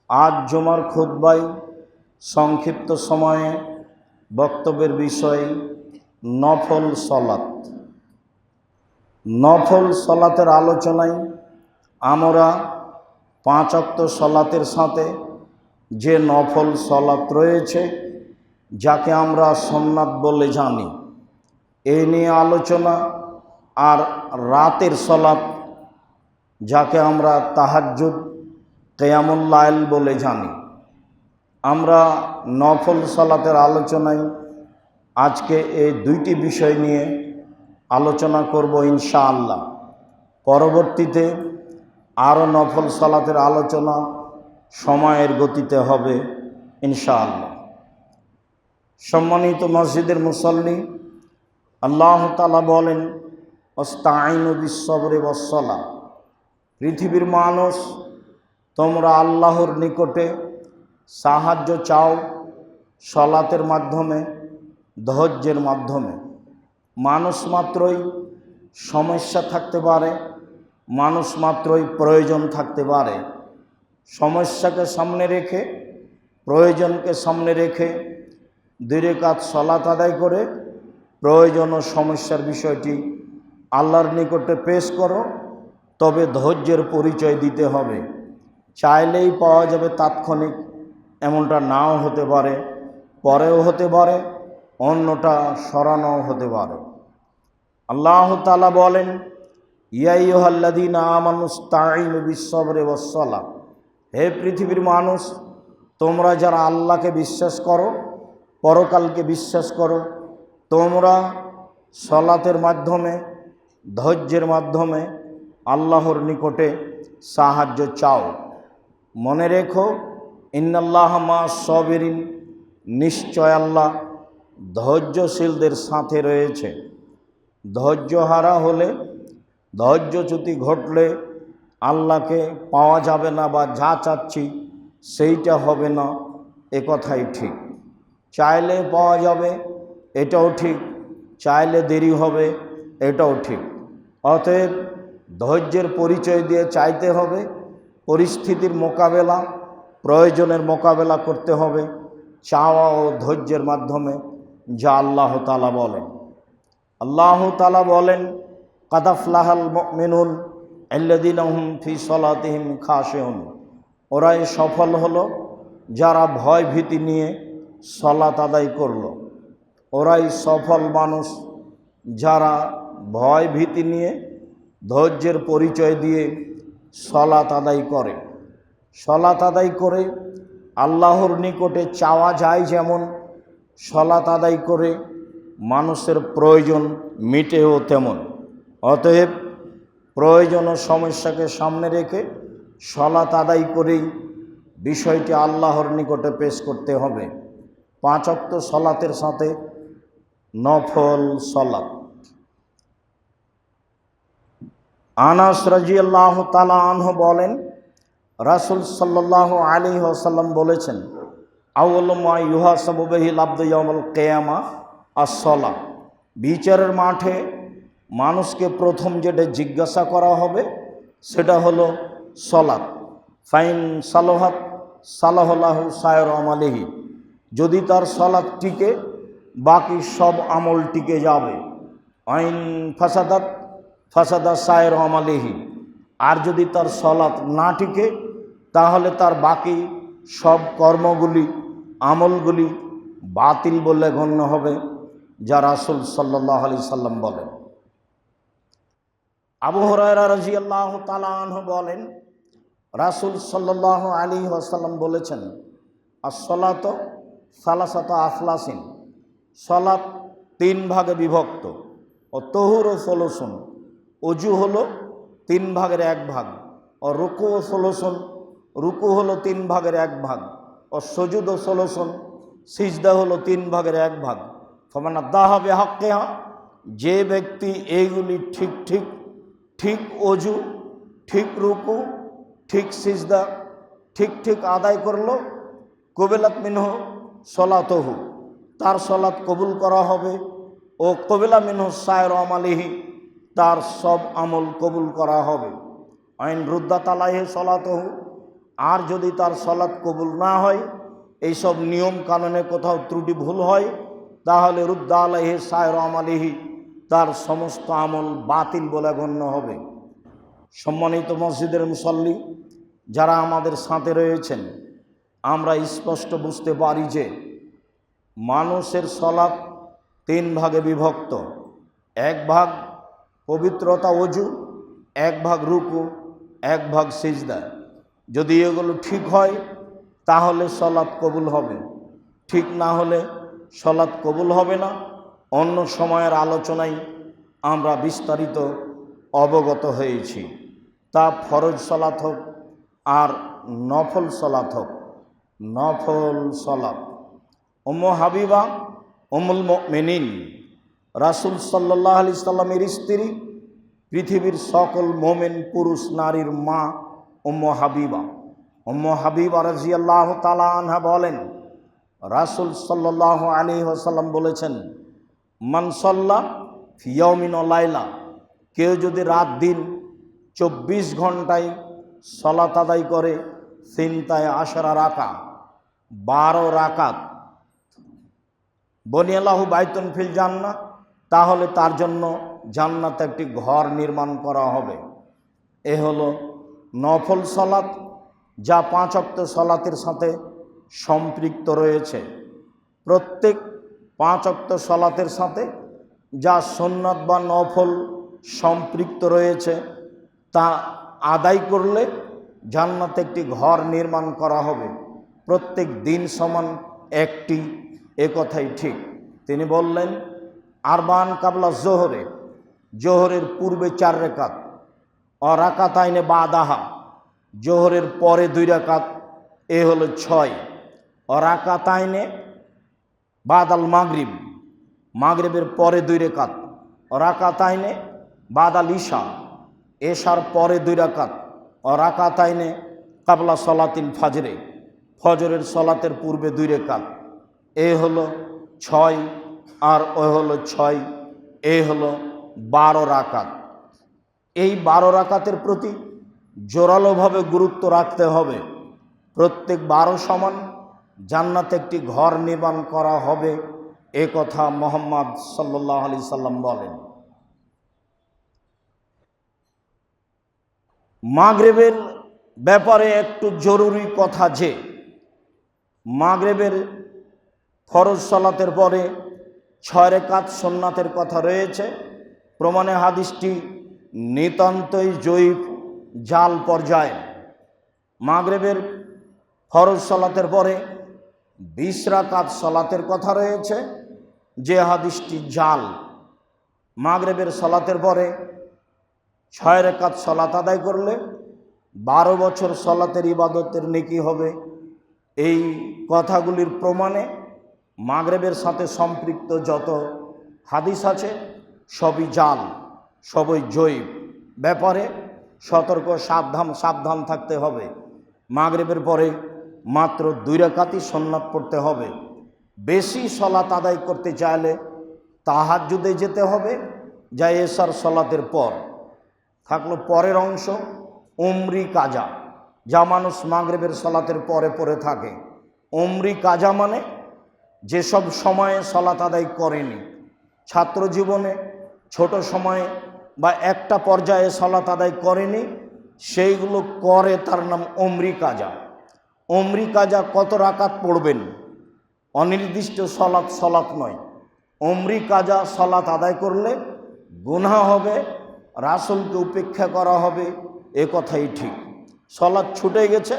আজ জুমার খুতবায় সংক্ষিপ্ত সময়ে বক্তব্যের বিষয় নফল সলাত। নফল সলাতের আলোচনায় আমরা 5 ওয়াক্ত সলাতের সাথে যে নফল সলাত রয়েছে যাকে আমরা সুন্নাত বলে জানি এই নিয়ে আলোচনা, আর রাতের সলাত যাকে আমরা তাহাজ্জুদ কিয়ামুল লাইল বলে জানি। আমরা নফল সলাতের আলোচনায় আজকে এই দুইটি বিষয় নিয়ে আলোচনা করব ইনশাআল্লাহ। পরবর্তীতে আরও নফল সলাতের আলোচনা সময়ের গতিতে হবে ইনশাআল্লাহ। সম্মানিত মসজিদের মুসল্লি, আল্লাহ তাআলা বলেন ওয়াস্তাঈনু বিস-সাবরি ওয়াস-সালাহ। পৃথিবীর মানুষ, তোমরা আল্লাহর নিকটে সাহায্য চাও সলাতের মাধ্যমে, ধৈর্যের মাধ্যমে। মানুষ মাত্রই সমস্যা থাকতে পারে, মানুষ মাত্রই প্রয়োজন থাকতে পারে। সমস্যাকে সামনে রেখে, প্রয়োজনকে সামনে রেখে 2 রাকাত সলাত আদায় করে প্রয়োজন ও সমস্যার বিষয়টি আল্লাহর নিকটে পেশ করো। তবে ধৈর্যের পরিচয় দিতে হবে। চাইলেই পাওয়া যাবে তাৎক্ষণিক, এমনটা নাও হতে পারে, পরেও হতে পারে, অন্যটা সরানোও হতে পারে। আল্লাহ তাআলা বলেন ইয়া আইয়ুহাল্লাযীনা আমানুস্তাঈনু বিস-সাবরি ওয়াস-সালাহ। হে পৃথিবীর মানুষ, তোমরা যারা আল্লাহকে বিশ্বাস করো, পরকালকে বিশ্বাস করো, তোমরা সলাতের মাধ্যমে, ধৈর্যের মাধ্যমে আল্লাহর নিকটে সাহায্য চাও। মনে রেখো ইন্নাল্লাহা মা'আস-সাবিরিন, নিশ্চয় আল্লাহ ধৈর্যশীলদের সাথে রয়েছে। ধৈর্যহারা হলে, ধৈর্যচ্যুতি ঘটলে আল্লাহকে পাওয়া যাবে না, বা যা চাচ্ছি সেইটা হবে না, এ কথাই ঠিক। চাইলে পাওয়া যাবে, এটাও ঠিক, চাইলে দেরি হবে, এটাও ঠিক। অতএব ধৈর্যের পরিচয় দিয়ে চাইতে হবে, পরিস্থিতির মোকাবেলা, প্রয়োজনের মোকাবেলা করতে হবে চাওয়া ও ধৈর্যের মাধ্যমে, যা আল্লাহ তাআলা বলেন। আল্লাহ তাআলা বলেন কাদ আফলাহাল মুমিনুন আল্লাযীনা হুম ফি সলাতিহিম খাশিউন। ওরাই সফল হলো যারা ভয় ভীতি নিয়ে সলাত আদায় করলো। ওরাই সফল মানুষ যারা ভয় ভীতি নিয়ে, ধৈর্যের পরিচয় দিয়ে সলাত আদায় করে। সলাত আদায় করে আল্লাহর নিকটে চাওয়া যায় যেমন, সলাত আদায় করে মানুষের প্রয়োজন মিটেও তেমন। অতএব প্রয়োজন ও সমস্যাকে সামনে রেখে সলাত আদায় করেই বিষয়টি আল্লাহর নিকটে পেশ করতে হবে। 5 ওয়াক্ত সলাতের সাথে নফল সলাত। আনাস রাদিয়াল্লাহু তাআলা আনহু বলেন রাসূল সাল্লাল্লাহু আলাইহি ওয়াসাল্লাম বলেছেন আউয়ালু মা ইউহাসাবু বিহিল আবদু ইয়াউমাল কিয়ামাহ আস-সালাহ। বিচারের মাঠে মানুষকে প্রথম যেটা জিজ্ঞাসা করা হবে সেটা হলো সলাত। ফাইন সালাহাত সালাহু সায়র আমালিহি। যদি তার সলাত টিকে, বাকি সব আমল টিকে যাবে। আইন ফাসাদাত ফাসাদা সায়র আমালিহি। আর যদি তার সলাত না টিকে, তাহলে তার বাকি সব কর্মগুলি, আমলগুলি বাতিল বলে গণ্য হবে, যা রাসূল সাল্লাল্লাহু আলাইহি সাল্লাম বলেন। আবু হুরায়রা রাদিয়াল্লাহু তাআলা আনহু বলেন রাসূল সাল্লাল্লাহু আলাইহি ওয়াসাল্লাম বলেছেন আস-সালাতু সালাসাতু আফলাসিন। সলাত 3 ভাগে বিভক্ত। ও তহুর ও সলসুন, অজু হলো 3 ভাগের 1 ভাগ। ও রুকু ও সলসুন, রুকু হলো 3 ভাগের 1 ভাগ। ও সুজুদ ও সলসুন, সিজদা হলো 3 ভাগের 1 ভাগ। ফামান আদাহা বিহাক্কিহা, যে ব্যক্তি এইগুলি ঠিক ঠিক, ঠিক অজু, ঠিক রুকু, ঠিক সিজদা, ঠিক ঠিক আদায় করলো, কবিলাত মিনহু সলাতুহু, তার সলাত কবুল করা হবে। ও কবিলা মিনহু সায়র আমালিহি, তার সব আমল কবুল করা হবে। আইন রুদ্দাত আলাইহি সলাতুহু, আর যদি তার সলাৎ কবুল না হয়, এইসব নিয়ম কানুনে কোথাও ত্রুটি ভুল হয়, তাহলে রুদ্দা আলাইহি সায়র আমালিহি, তার সমস্ত আমল বাতিল বলে গণ্য হবে। সম্মানিত মসজিদের মুসল্লি যারা আমাদের সাথে রয়েছেন, আমরা স্পষ্ট বুঝতে পারি যে মানুষের সলাৎ 3 ভাগে বিভক্ত। 1 ভাগ পবিত্রতা ওযু, 1 ভাগ রুকু, 1 ভাগ সিজদা। যদি এগুলো ঠিক হয় তাহলে সলাৎ কবুল হবে, ঠিক না হলে সলাৎ কবুল হবে না। অন্য সময়ের আলোচনায় আমরা বিস্তারিত অবগত হয়েছি, তা ফরজ সলাৎ হোক আর নফল সলাৎ হোক। নফল সলাৎ উম্মু হাবিবা উম্মুল মুমিনিন, রাসূল সাল্লাল্লাহু আলাইহি সাল্লামের স্ত্রী, পৃথিবীর সকল মোমেন পুরুষ নারীর মা উম্মু হাবিবা। উম্মু হাবিবা রাদিয়াল্লাহু তাআলা আনহা বলেন, রাসূল সাল্লাল্লাহু আলাইহি ওয়াসাল্লাম বলেছেন, মান সাল্লা ফি ইয়াউমিন ওয়া লাইলা, কেউ যদি রাত দিন 24 ঘন্টায় সালাত আদায় করে, সিনতায় আশরা রাকা, 12 রাকাত, বনিয়াল্লাহু বাইতুন ফিল জান্নাহ, তাহলে তার জন্য জান্নাতে একটি ঘর নির্মাণ করা হবে। এ হলো নফল সালাত, যা 5 ওয়াক্ত সালাতের সাথে সম্পৃক্ত রয়েছে। প্রত্যেক 5 ওয়াক্ত সালাতের সাথে যা সুন্নাত বা নফল সম্পৃক্ত রয়েছে, তা আদায় করলে জান্নাতে একটি ঘর নির্মাণ করা হবে। প্রত্যেক দিন সমান একটি, এ কথাই ঠিক। তিনি বললেন, আরবান কাবলা জোহরে, জোহরের পূর্বে 4 রাকাত, ও রাকাতাইনে বাদাহা, জোহরের পরে 2 রাকাত, এ হলো 6। ও রাকাতাইনে বাদাল মাগরিব, মাগরিবের পরে 2 রাকাত। ও রাকাতাইনে বাদাল ইশা, এশার পরে 2 রাকাত। ও রাকাতাইনে কাবলা সলাতিল ফাজরে, ফজরের সলাতের পূর্বে 2 রাকাত। এ হলো 6 আর ও হলো 6, এ হলো 12 রাকাত। এই 12 রাকাতের প্রতি জোরালোভাবে গুরুত্ব রাখতে হবে। প্রত্যেক 12 সমান জান্নাতে একটি ঘর নির্মাণ করা হবে, এ কথা মুহাম্মদ সাল্লাল্লাহু আলাইহি সাল্লাম বলেন। মাগরিবের ব্যাপারে একটু জরুরি কথা যে মাগরিবের ফরজ সালাতের পরে 6 রাকাত সুন্নাতের কথা রয়েছে। প্রমাণে হাদিসটি নিতান্তই জয়ীফ, জাল পর্যায়ে। মাগরিবের ফরজ সালাতের পরে 20 রাকাত সালাতের কথা রয়েছে, যে হাদিসটি জাল। মাগরিবের সালাতের পরে 6 রাকাত সালাত আদায় করলে 12 বছর সালাতের ইবাদতের নেকি হবে। এই কথাগুলির প্রমাণে মাগরিবের সাথে সম্পৃক্ত যত হাদিস আছে সবই জাল, সবই জয়ীফ। ব্যাপারে সতর্ক সাবধান থাকতে হবে। মাগরিবের পরে মাত্র 2 রাকাতই সুন্নাত পড়তে হবে। বেশি সালাত আদায় করতে চাইলে তাহাজ্জুদে যেতে হবে, যা এশার সালাতের পর। থাকলো পরের অংশ, উমরি কাজা, যা মানুষ মাগরিবের সালাতের পরে পড়ে থাকে। উমরি কাজা মানে যেসব সময়ে সালাত আদায় করেনি, ছাত্র জীবনে ছোট সময়ে বা একটা পর্যায়ে সালাত আদায় করেনি, সেইগুলো করে, তার নাম উমরি কাজা। উমরি কাজা কত রাকাত পড়বেন, অনির্দিষ্ট সালাত নয়। উমরি কাজা সালাত আদায় করলে গুনাহ হবে, রাসূলকে উপেক্ষা করা হবে, এ কথাই ঠিক। সালাত ছুটে গেছে,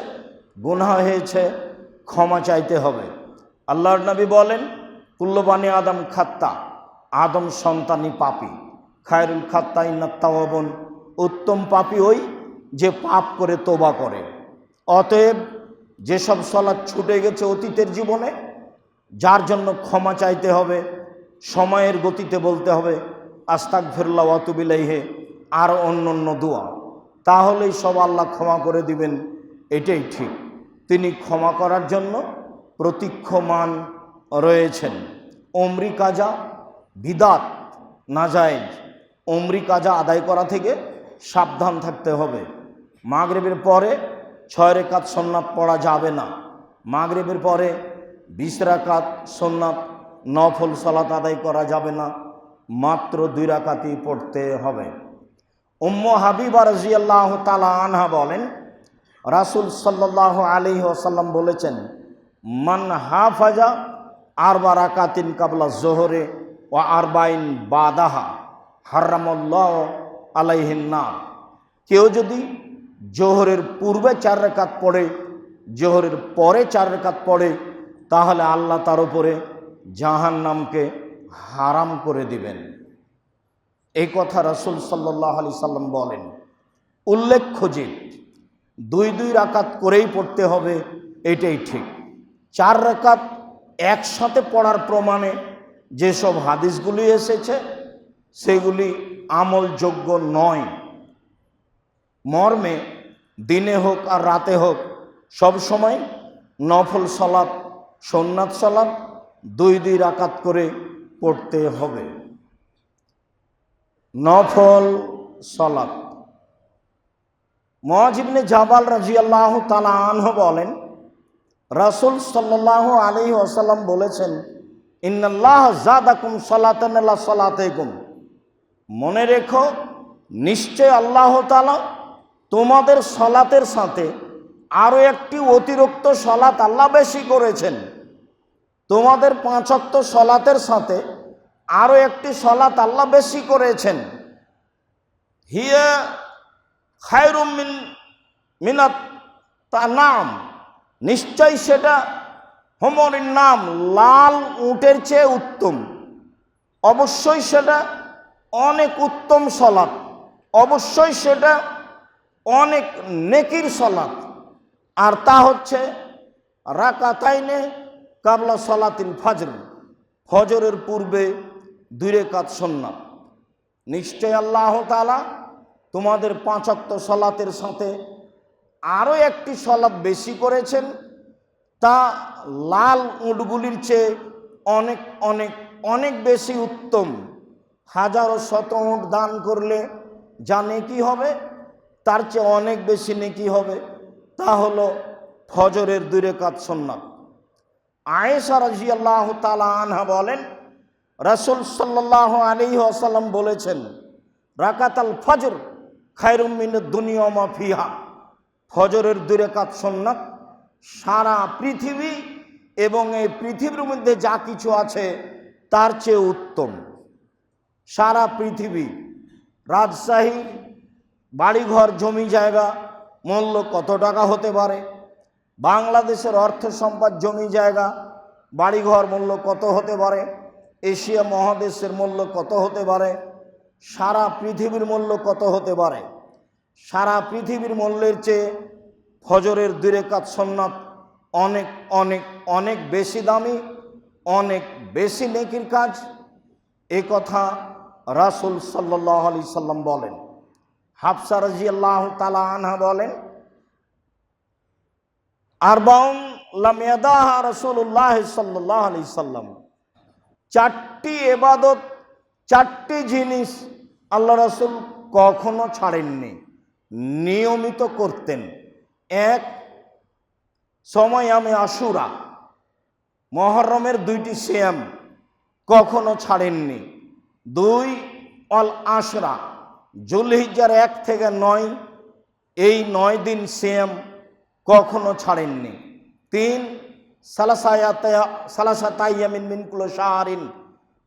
গুনাহ হয়েছে, ক্ষমা চাইতে হবে। আল্লাহর নবী বলেন, কুল্লু বানি আদম খাত্তা, আদম সন্তানই পাপী। খায়রুল খাত্তাইনাত তাওয়াবুন, উত্তম পাপী ওই যে পাপ করে তওবা করে। অতএব যেসব সালাত ছুটে গেছে অতীতের জীবনে, যার জন্য ক্ষমা চাইতে হবে, সময়ের গতিতে বলতে হবে আস্তাগফিরুল্লাহ ওয়া আতুবু ইলাইহি, আর অন্য দোয়া, তাহলেই সব আল্লাহ ক্ষমা করে দিবেন। এটাই ঠিক। তিনি ক্ষমা করার জন্য প্রতীক্ষমান রয়েছেন। উমরি কাজা বিদাত, নাজায়েজ। উমরি কাজা আদায় করা থেকে সাবধান থাকতে হবে। মাগরিবের পরে 6 রাকাত সুন্নাত পড়া যাবে না। মাগরিবের পরে 20 রাকাত সুন্নাত নফল সালাত আদায় করা যাবে না, মাত্র 2 রাকাতই পড়তে হবে। উম্মু হাবিবা রাদিয়াল্লাহু তাআলা আনহা বলেন, রাসূল সাল্লাল্লাহু আলাইহি ওয়াসাল্লাম বলেছেন, মান হাফাজা 4 রাকাতিন কাবলা যোহরে ওয়া 40 বাদাহা হারামাল্লাহু আলাইহিন নার। কেউ যদি জোহরের পূর্বে 4 রাকাত পড়ে, জোহরের পরে 4 রাকাত পড়ে, তাহলে আল্লাহ তার উপরে জাহান্নামকে হারাম করে দিবেন। এই কথা রাসূল সাল্লাল্লাহু আলাইহি সাল্লাম বলেন। উল্লেখ্য যে 2 রাকাত করেই পড়তে হবে, এটাই ঠিক। 4 রাকাত একসাথে পড়ার প্রমাণে যেসব হাদিসগুলি এসেছে সেগুলি আমলযোগ্য নয়। মর্মে দিনে হোক আর রাতে হোক সব সময় নফল সালাত, সুন্নাত সালাত 2 রাকাত করে পড়তে হবে। নফল সালাত। মুআয ইবনে জাবাল রাদিয়াল্লাহু তাআলা আনহু বলেন, রাসূল সাল্লাল্লাহু আলাইহি ওয়াসাল্লাম বলেছেন, ইন্নাল্লাহ যাদাকুম সালাতান লা সালাতাইকুম। মনে রেখো, নিশ্চয় আল্লাহ তাআলা তোমাদের সালাতের সাথে আরো একটি অতিরিক্ত সালাত আল্লাহ বেশি করেছেন। তোমাদের 5 ওয়াক্ত সালাতের সাথে আরো একটি সালাত আল্লাহ বেশি করেছেন। হিয়া খায়রুম মিনাত তানাম। নিশ্চয় সেটা হোমরের নাম, লাল উটের চেয়ে উত্তম। অবশ্যই সেটা অনেক উত্তম সালাত, অবশ্যই সেটা অনেক নেকির সালাত। আর তা হচ্ছে রাকাতাইনে কাবলা সালাতিল ফজর, ফজরের পূর্বে 2 রাকাত সুন্নাত। নিশ্চয় আল্লাহ তাআলা তোমাদের 5 ওয়াক্ত সালাতের সাথে আরো একটি সালাত বেশি করেছেন, তা লাল উটগুলির চেয়ে অনেক অনেক অনেক বেশি উত্তম। হাজারো শত উট দান করলে যা নেকি হবে তার চেয়ে অনেক বেশি নেকি হবে। তা হলো ফজরের 2 রাকাত সুন্নাত। আয়েশা রাদিয়াল্লাহু তাআলা আনহা বলেন, রাসূল সাল্লাল্লাহু আলাইহি ওয়াসাল্লাম বলেছেন, রাকাতাল ফজর খায়রুম মিনাদ দুনিয়া ওয়া মা ফিহা। ফজরের 2 রাকাত সুন্নাত সারা পৃথিবী এবং এই পৃথিবীর মধ্যে যা কিছু আছে তার চেয়ে উত্তম। সারা পৃথিবী, রাজশাহী বাড়িঘর জমি জায়গা মূল্য কত টাকা হতে পারে? বাংলাদেশের অর্থ সম্পদ জমি জায়গা বাড়িঘর মূল্য কত হতে পারে? এশিয়া মহাদেশের মূল্য কত হতে পারে? সারা পৃথিবীর মূল্য কত হতে পারে? সারা পৃথিবীর মূল্যের চেয়ে ফজরের 2 রাকাত সুন্নাত অনেক অনেক অনেক বেশি দামি, অনেক বেশি নেকির কাজ। এ কথা রাসূল সাল্লাল্লাহু আলাইহি সাল্লাম বলেন। হাফসা রাদিয়াল্লাহু তাআলা আনহা বলেন, আরবাউন লাম ইয়াদাহা রাসূলুল্লাহ সাল্লাল্লাহু আলাইহি সাল্লাম। 4টি ইবাদত, 4টি জিনিস আল্লাহ রাসূল কখনো ছাড়েননি, নিয়মিত করতেন। 1, সময়মে আশুরা, মুহররমের 2টি সিয়াম কখনো ছাড়েননি। 2, অল আশরা, যুলহিজ্জার 1 থেকে 9, এই 9 দিন সিয়াম কখনো ছাড়েননি। 3, সালাসাতা ইয়ামিন মিন কুল্লি শাহরিন,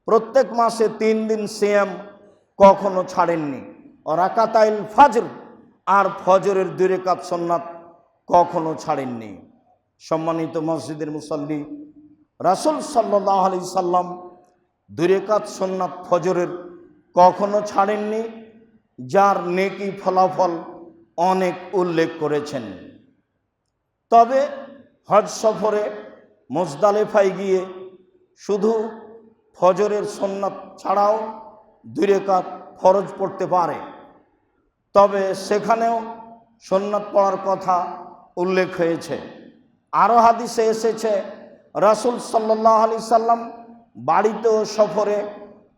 প্রত্যেক মাসে 3 দিন সিয়াম কখনো ছাড়েননি। রাকাতাইল ফজর, আর ফজরের 2 রাকাত সুন্নাত কখনো ছাড়েননি। সম্মানিত মসজিদের মুসল্লি, রাসূল সাল্লাল্লাহু আলাইহি সাল্লাম 2 রাকাত সুন্নাত ফজরের কখনো ছাড়েননি, যার নেকি ফলাফল অনেক উল্লেখ করেছেন। তবে হজ সফরে মুজদালিফায় গিয়ে শুধু ফজরের সুন্নাত ছাড়াও 2 রাকাত ফরজ পড়তে পারে। তবে সেখানেও সুন্নাত পড়ার কথা উল্লেখ হয়েছে। আরও হাদিসে এসেছে, রাসূল সাল্লাল্লাহু আলাইহি সাল্লাম বাড়িতে ও সফরে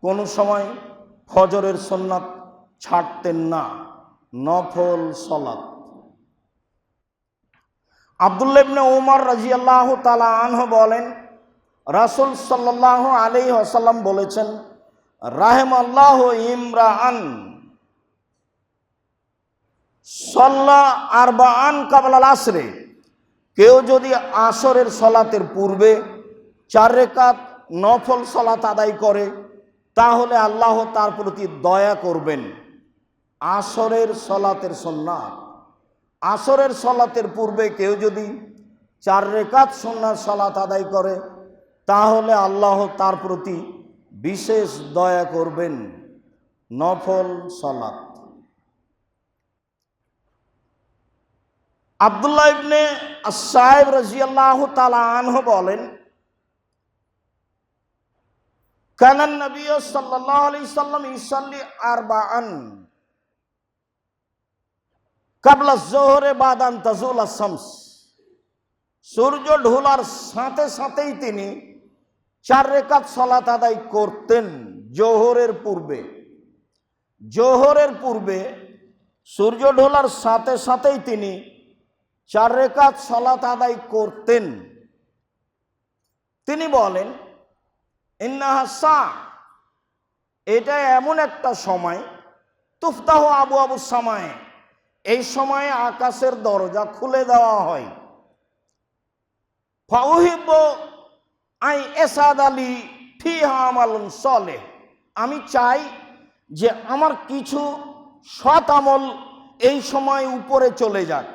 কোনো সময় ফজরের সুন্নাত ছাড়তেন না, নফল সালাত। আব্দুল্লাহ ইবনে উমর রাদিয়াল্লাহু তাআলা আনহু বলেন, রাসূল সাল্লাল্লাহু আলাইহি ওয়াসাল্লাম বলেছেন, রাহিমাল্লাহু ইমরাআন সাল্লা আরবাআন কাবলাল আসরে, কেউ যদি আসরের সলাতের পূর্বে 4 রাকাত নফল সলাত আদায় করে তাহলে আল্লাহ তার প্রতি দয়া করবেন। আসরের সলাতের সুন্নাত, আসরের সলাতের পূর্বে কেউ যদি 4 রাকাত সুন্নাত সলাত আদায় করে তাহলে আল্লাহ তার প্রতি বিশেষ দয়া করবেন। নফল সলাত। আব্দুল্লাহ ইবনে আস-সাইব রাদিয়াল্লাহু তাআলা আনহু বলেন, কানান নবী সাল্লাল্লাহু আলাইহি সাল্লাম ইসাল্লি আরবাআন কাবলা যোহরে বাদান তাজুল আশ-শামস, সূর্য ঢোলার সাথে সাথেই তিনি 4 রাকাত সালাত আদায় করতেন। জোহরের পূর্বে, জোহরের পূর্বে সূর্য ঢোলার সাথে সাথেই তিনি 4 রাকাত সালাত আদায় করতেন। তিনি বলেন, ইন্নাহা সা, এটা এমন একটা সময়, তুফতাহু আবু আবু সামায়ে, এই সময়ে আকাশের দরজা খুলে দেওয়া হয়। ফাউহিব্বু আই এসাদ আলী ফিহা আমালুন সলেহ, আমি চাই যে আমার কিছু সৎ আমল এই সময় উপরে চলে যাক।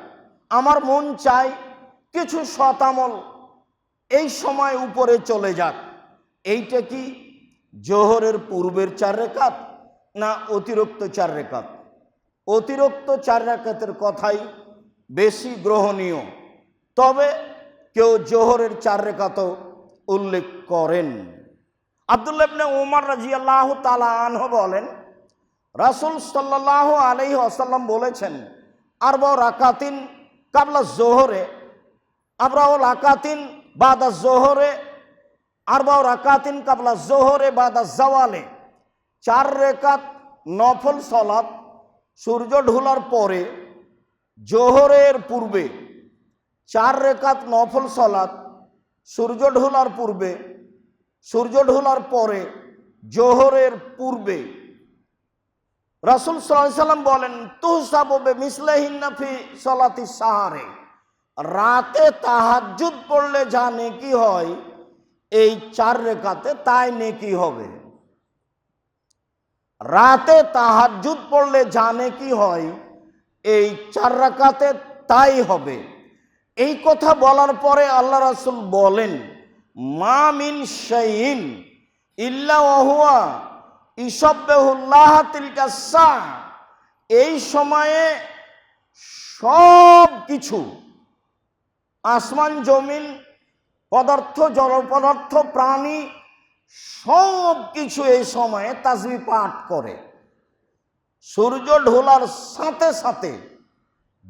আমার মন চায় কিছু সৎ আমল এই সময় উপরে চলে যাক। এইটা কি জোহরের পূর্বের 4 রাকাত না অতিরিক্ত 4 রাকাত? অতিরিক্ত 4 রাকাতের কথাই বেশি গ্রহণীয়, তবে কেউ জোহরের 4 রাকাতও উল্লেখ করেন। আব্দুল্লাহ ইবনে উমর রাদিয়াল্লাহু তাআলা আনহু বলেন, রাসূল সাল্লাল্লাহু আলাইহি ওয়াসাল্লাম বলেছেন, আরবাউ রাকাতিন কাবলা যোহরে, আরবাউ রাকাতিন বাদা যোহরে, আরবাউ রাকাতিন কাবলা যোহরে বাদা জাওয়ালে, 4 রাকাত নফল সালাত সূর্য ঢোলার পরে, জোহরের পূর্বে 4 রাকাত নফল সালাত সূর্য ঢোলার পূর্বে, সূর্য ঢোলার পরে, জোহরের পূর্বে। রাসূল সাল্লাল্লাহু আলাইহি সাল্লাম বলেন, তুহসাবু বিমিসলিহিন্না ফি সালাতি সাহারে, রাতে তাহাজ্জুদ পড়লে যা নেকি হয় এই 4 রাকাতে তাই নেকি হবে। রাতে তাহাজ্জুদ পড়লে যা নেকি হয় এই 4 রাকাতে তাই হবে। এই কথা বলার পরে আল্লাহ রাসূল বলেন, মা মিন শাইইন ইল্লা ওয়া হুয়া ইসাব্বিহুল্লাহ তিলকা সা, এই সময়ে সব কিছু, আসমান জমিন, পদার্থ জড় পদার্থ প্রাণী সব কিছু এই সময়ে তাসবিহ পাঠ করে। সূর্য ঢোলার সাথে সাথে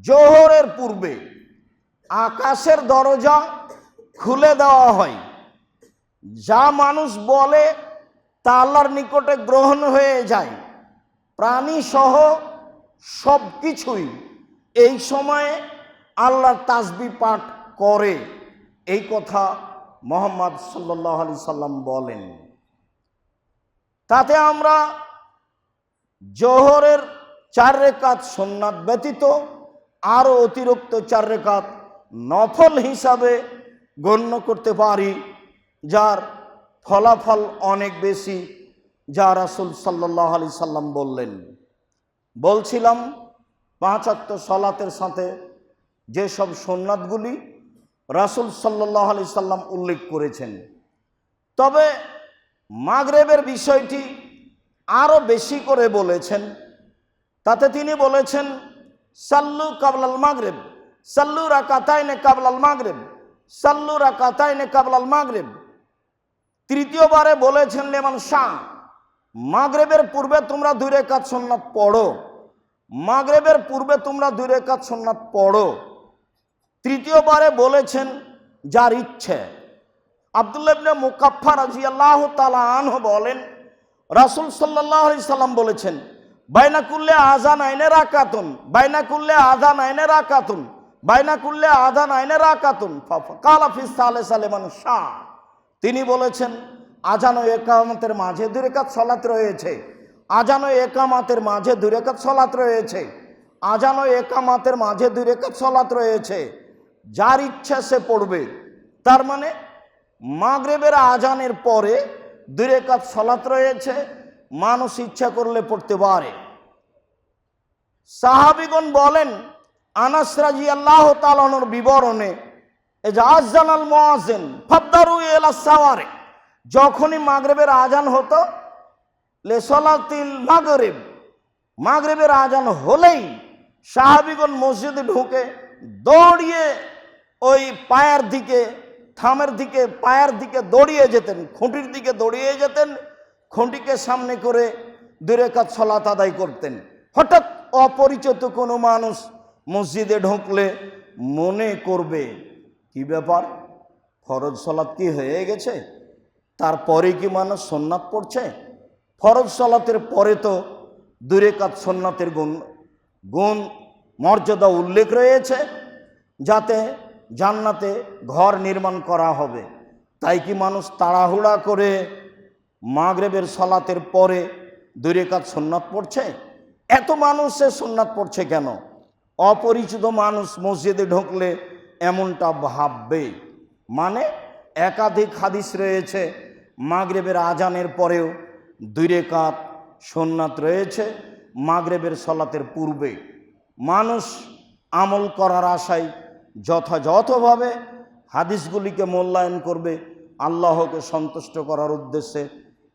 জোহরের পূর্বে আকাশের দরজা খুলে দেওয়া হয়। যা মানুষ বলে তা আল্লাহর নিকটে গ্রহণ হয়ে যায়। প্রাণী সহ সব কিছুই এই সময়ে আল্লাহর তাসবিহ পাঠ করে। এই কথা মুহাম্মদ সাল্লাল্লাহু আলাইহি সাল্লাম বলেন। তাতে আমরা জোহরের 4 রাকাত সুন্নাত ব্যতীত আরও অতিরিক্ত 4 রাকাত নফল হিসাবে গণ্য করতে পারি, যার ফলাফল অনেক বেশি, যা রাসূল সাল্লাল্লাহু আলাইহি সাল্লাম বললেন। বলছিলাম 5 ওয়াক্ত সালাতের সাথে যেসব সুন্নাতগুলি রাসূল সাল্লাল্লাহু আলাইহি সাল্লাম উল্লেখ করেছেন, তবে মাগরিবের বিষয়টি আরও বেশি করে বলেছেন। তাতে তিনি বলেছেন, সাল্লু কাবলাল মাগরিব, সাল্লু রাকাতাইনে কাবলাল মাগরিব, সাল্লু রাকাতাইনে কাবলাল মাগরিব। তৃতীয়বারে বলেছেন, লেমান শাহ, মাগরিবের পূর্বে তোমরা 2 রাকাত সুন্নাত পড়ো, মাগরিবের পূর্বে তোমরা 2 রাকাত সুন্নাত পড়ো। তৃতীয়বারে বলেছেন, যার ইচ্ছে। আব্দুল্লাহ ইবনে মুকাফফা রাদিয়াল্লাহু তাআলা আনহু বলেন, রাসূল সাল্লাল্লাহু আলাইহি সাল্লাম বলেছেন, বাইনা কুল্লি আযানাইনে রাকাতুন, বাইনা কুল্লি আযানাইনে রাকাতুন বাইনা কুল্লে আযান আইনে রাকাতুন ফাকালা ফি সালিসা লিমান শাহ। তিনি বলেছেন আযান ও ইকামতের মাঝে 2 রাকাত সালাত রয়েছে, আযান ও ইকামতের মাঝে 2 রাকাত সালাত রয়েছে, আযান ও ইকামতের মাঝে 2 রাকাত সালাত রয়েছে, যার ইচ্ছা সে পড়বে। তার মানে মাগরিবের আযানের পরে 2 রাকাত সালাত রয়েছে, মানুষ ইচ্ছা করলে পড়তে পারে। সাহাবীগণ বলেন আনাস রাদিয়াল্লাহু তাআলা আনহুর বিবরণে আযানাল মুয়াজ্জিন ফাদদারু ইলা সাওয়ারি, যখনই মাগরিবের আযান হতো লিসালাতিল মাগরিব, মাগরিবের আযান হলেই সাহাবীগণ মসজিদে ঢুকে দৌড়িয়ে ওই পায়ের দিকে, থামের দিকে, পায়ের দিকে দৌড়িয়ে যেতেন, খুঁটির দিকে দৌড়িয়ে যেতেন, খুঁটিকে সামনে করে 2 রাকাত সালাত আদায় করতেন। হঠাৎ অপরিচিত কোনো মানুষ মসজিদে ঢুকলে মনে করবে কি ব্যাপার, ফরজ সালাত কি হয়ে গেছে, তারপরে কি মানুষ সুন্নাত পড়ছে? ফরজ সালাতের পরে তো 2 রাকাত সুন্নাতের গুণ মর্যাদা উল্লেখ রয়েছে, যাতে জান্নাতে ঘর নির্মাণ করা হবে। তাই কি মানুষ তাড়াহুড়া করে মাগরিবের সালাতের পরে 2 রাকাত সুন্নাত পড়ছে? এত মানুষ সে সুন্নাত পড়ছে কেন? অপরিচিত মানুষ মসজিদে ঢুকলে এমনটা ভাববে। মানে একাধিক হাদিস রয়েছে মাগরিবের আযানের পরেও 2 রাকাত সুন্নাত রয়েছে মাগরিবের সালাতের পূর্বে। মানুষ আমল করার আশায় যথাযথভাবে হাদিসগুলিকে মূল্যায়ন করবে, আল্লাহকে সন্তুষ্ট করার উদ্দেশ্যে।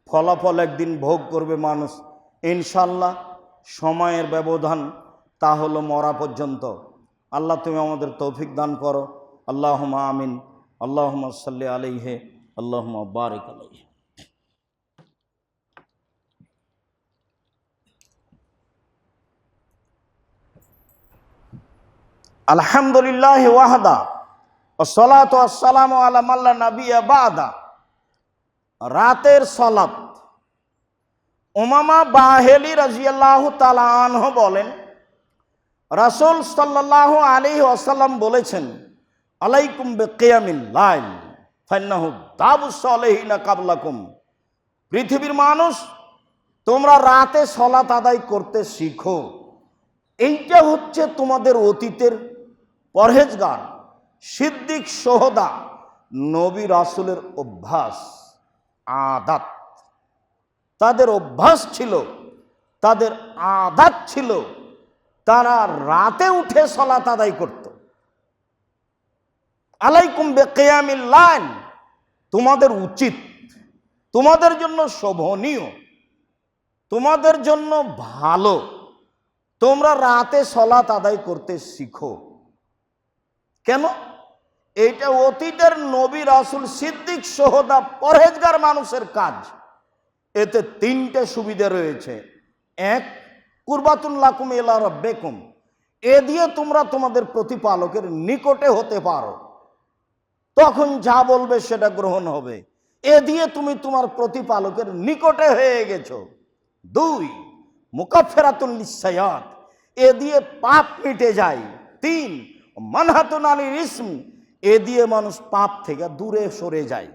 ফলাফল একদিন ভোগ করবে মানুষ ইনশাআল্লাহ। সময়ের ব্যবধান তা হলো মরা পর্যন্ত। আল্লাহ তুমি আমাদের তৌফিক দান করো। আল্লাহুম্মা আমিন। আল্লাহুম্মা সাল্লি আলাইহি, আল্লাহুম্মা বারিক আলাইহি। আলহামদুলিল্লাহ ওয়াহদা ওয়াসসালাতু ওয়াসসালামু আলা মান লা নাবিয়্যা বাদা। রাতের সালাত। উমামা বাহেলি রাদিয়াল্লাহু তাআলা আনহু বলেন রাসূল সাল্লাল্লাহু আলাইহি ওয়াসাল্লাম বলেছেন আলাইকুম বিকিয়ামিল লাইল ফাইন্নাহু দাবুস সালিহিনা কাবলাকুম। পৃথিবীর মানুষ, তোমরা রাতে সালাত আদায় করতে শিখো। এইটা হচ্ছে তোমাদের অতীতের পরহেজগার, সিদ্দিক, সোহদা, নবী রাসূলের অভ্যাস, আদাত। তাদের অভ্যাস ছিল, তাদের আদাত ছিল, তারা রাতে উঠে সালাত আদায় করত। আলাইকুম বিকিয়ামিল লাইল, তোমাদের উচিত, তোমাদের জন্য শোভনীয়, তোমাদের জন্য ভালো, তোমরা রাতে সালাত আদায় করতে শিখো। কেন? এইটা অতীতের নবী রাসূল, সিদ্দিক, সোহদা, পরহেজগার মানুষের কাজ। এতে 3টে সুবিধা রয়েছে। 1, কুরবাতুন লাকুম ইলা রাব্বিকুম, এ দিয়ে তোমরা তোমাদের প্রতিপালকের নিকটে হতে পারো, তখন যা বলবে সেটা গ্রহণ হবে। এ দিয়ে তুমি তোমার প্রতিপালকের নিকটে হয়ে গেছো। 2, মুকাফফিরাতুন লিসসায়াত, এ দিয়ে পাপ মিটে যায়। 3, মানহাতুন আনিল ইসম, এ দিয়ে মানুষ পাপ থেকে দূরে সরে যায়।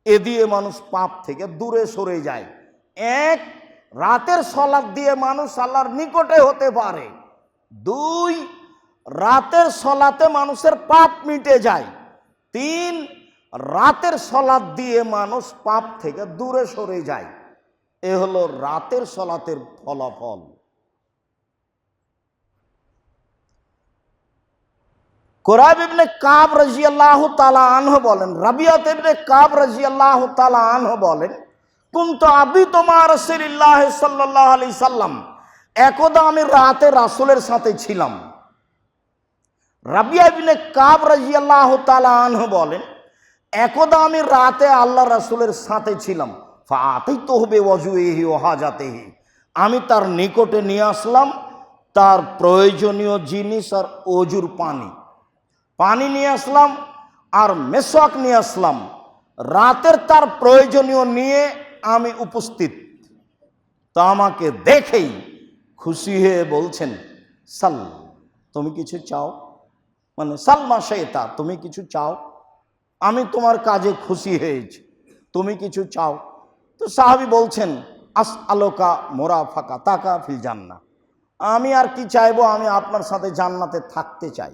এ দিয়ে মানুষ পাপ থেকে দূরে সরে যায়। 1, রাতের সালাত দিয়ে মানুষ আল্লাহর নিকটে হতে পারে। 2, রাতের সালাতে মানুষের পাপ মিটে যায়। 3, রাতের সালাত দিয়ে মানুষ পাপ থেকে দূরে সরে যায়। এ হলো রাতের সালাতের ফলাফল। কুরাইব ইবনে কাব রাদিয়াল্লাহু তাআলা আনহু বলেন, রাবিয়া ইবনে কাব রাদিয়াল্লাহু তাআলা আনহু বলেন, কুনতু আবিতু মা রাসূলিল্লাহ সাল্লাল্লাহু আলাইহি সাল্লাম, একদা আমি রাতে রাসূলের সাথে ছিলাম। রাবিয়া ইবনে কাব রাদিয়াল্লাহু তাআলা আনহু বলেন, একদা আমি রাতে আল্লাহ রাসূলের সাথে ছিলাম। ফাআতাইতুহু বিওয়াজুহি ওয়া হাজাতিহি, আমি তার নিকটে নিয়ে আসলাম তার প্রয়োজনীয় জিনিস আর ওযুর পানি নিয়ে আসলাম আর মেসওয়াক নিয়ে আসলাম। রাতের তার প্রয়োজনীয় নিয়ে আমি উপস্থিত। তা আমাকে দেখেই খুশি হয়ে বলছেন, সাল, তুমি কিছু চাও? মানে সালমা শেতা, তুমি কিছু চাও, আমি তোমার কাজে খুশি হয়েছি, তুমি কিছু চাও। তো সাহাবী বলছেন আস আলোকা মোরা ফাঁকা তাকা ফিল জান্নাহ, আমি আর কি চাইবো, আমি আপনার সাথে জান্নাতে থাকতে চাই।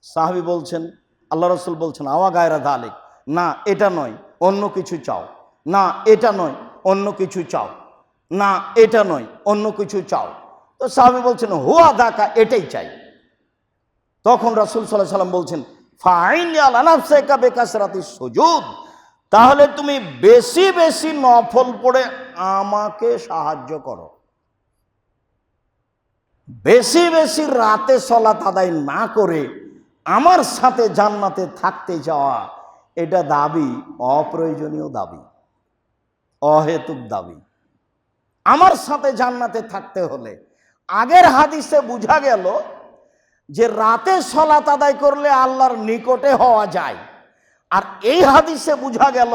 সাহাবী বলছেন, আল্লাহ রসুল বলছেন আওয়া গায়রা দালিক, না এটা নয়, অন্য কিছু চাও, না এটা নয়, অন্য কিছু চাও, না এটা নয়, অন্য কিছু চাও। তো সাহাবী বলছেন হুয়া দাকা, এটাই চাই। তখন রাসূল সাল্লাল্লাহু আলাইহি ওয়াসাল্লাম বলছেন ফাইনি আলা নাফসিকা বিকাসরাতিস সুজুদ, তাহলে তুমি বেশি বেশি নফল পড়ে আমাকে সাহায্য করো। বেশি বেশি রাতে সালাত আদায় না করে আমার সাথে জান্নাতে থাকতে যাওয়া, এটা দাবি, অপ্রয়োজনীয় দাবি, অহেতুক দাবি। আমার সাথে জান্নাতে থাকতে হলে আগের হাদিসে বোঝা গেল যে রাতে সালাত আদায় করলে আল্লাহর নিকটে হওয়া যায়, আর এই হাদিসে বোঝা গেল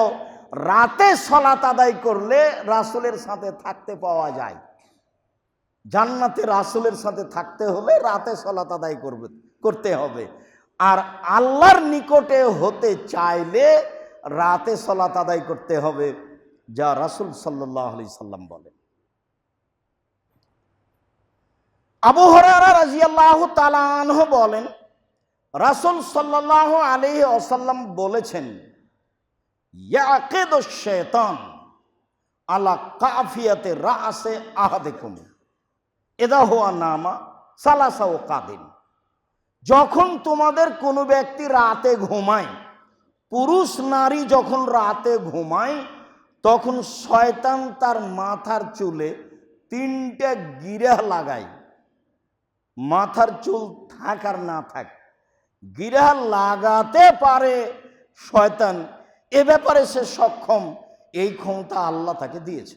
রাতে সালাত আদায় করলে রাসূলের সাথে থাকতে পাওয়া যায়। জান্নাতে রাসূলের সাথে থাকতে হলে রাতে সালাত আদায় করতে হবে, আর আল্লাহর নিকটে হতে চাইলে রাতে সালাত আদায় করতে হবে, যা রাসূল সাল্লাল্লাহু আলাইহি সাল্লাম বলেন। আবু হুরায়রা রাদিয়াল্লাহু তাআলা আনহু বলেন রাসূল সাল্লাল্লাহু আলাইহি ওয়াসাল্লাম বলেছেন ইয়াকিদুশ শাইতান আলা কাফিয়াতে রাসে আহাদিকুম ইদা হুয়া নামা সালাসা ওয়াকাদিন, যখন তোমাদের কোনো ব্যক্তি রাতে ঘুমায়, পুরুষ নারী যখন রাতে ঘুমায়, তখন শয়তান তার মাথার চুলে 3টে গিরা লাগায়। মাথার চুল থাক আর না থাক, গিরা লাগাতে পারে শয়তান, এ ব্যাপারে সে সক্ষম, এই ক্ষমতা আল্লাহ তাকে দিয়েছে।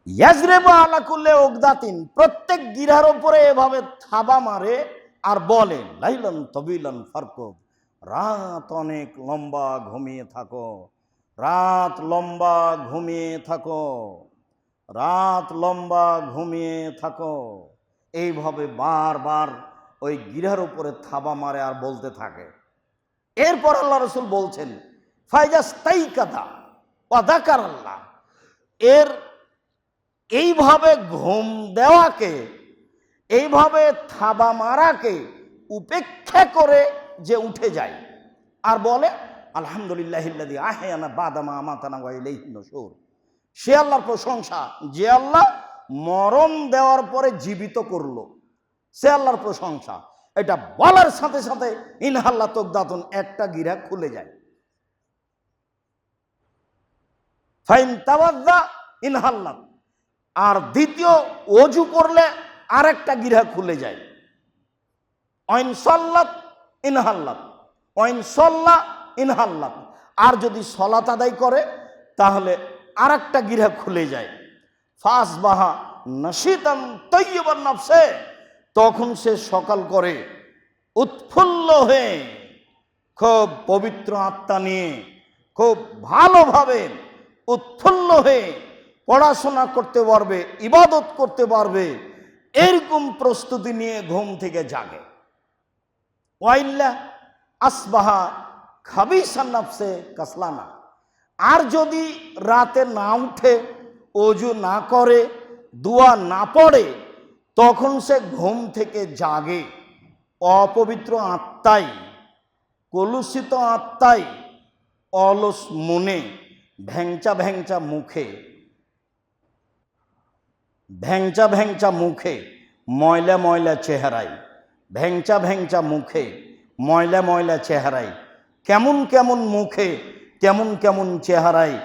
ইয়াজরিবু আলা কুল্লি উকদাতিন, প্রত্যেক গিরার উপরে এভাবে থাবা মারে আর বলে লাইলান তাবিলান ফারকুদ, রাত অনেক লম্বা ঘুমিয়ে থাকো, রাত লম্বা ঘুমিয়ে থাকো, রাত লম্বা ঘুমিয়ে থাকো। এইভাবে বারবার ওই গিরার উপরে থাবা মারে আর বলতে থাকে। এরপর আল্লাহ রাসূল বলছেন ফাইজাস্তাইকাদা ওয়া যাকারাল্লাহ, এর এইভাবে ঘুম দেওয়াকে, এইভাবে থাবা মারাকে উপেক্ষা করে যে উঠে যায় আর বলে আলহামদুলিল্লাহিল্লাযী আহয়ানা বাদা মা আমাতানা ওয়া ইলাইহিন নুশুর, সে আল্লাহর প্রশংসা যে আল্লাহ মরণ দেওয়ার পরে জীবিত করলো, সে আল্লাহর প্রশংসা। এটা বলার সাথে সাথে ইনহাল্লা তুকদাতুন, একটা গিরা খুলে যায়। ফাইন তাওয়াজ্জা ইনহাল্লাত, আর দ্বিতীয় ওযু করলে আরেকটা গিরা খুলে যায়। ওয়াইন সাল্লাত ইনহাল্লাত, ওয়াইন সাল্লা ইনহাল্লাত, আর যদি সালাত আদায় করে তাহলে আরেকটা গিরা খুলে যায়। ফাসবাহা নাশিতান তাইয়িবান নাফসে, তখন সে সকাল করে উৎফুল্ল হয়ে, খুব পবিত্র আত্মা নিয়ে, খুব ভালোভাবে উৎফুল্ল হয়ে পড়াশোনা করতে পারবে, ইবাদত করতে পারবে, এরকম প্রস্তুতি নিয়ে ঘুম থেকে জাগে। ওয়াইল্লা আসবাহা খাবিসান নাফসে কাসলানা, আর যদি রাতে না উঠে, ওযু না করে, দোয়া না পড়ে, তখন সে ঘুম থেকে জাগে অপবিত্র আত্মায়, কলুষিত আত্মায়, অলস মনে, ভ্যাংচা ভ্যাংচা মুখে, ভ্যাংচা ভ্যাংচা মুখে, ময়লা ময়লা চেহারায়, ভ্যাংচা ভ্যাংচা মুখে, ময়লা ময়লা চেহারায়, কেমন কেমন মুখে, কেমন কেমন চেহারায়,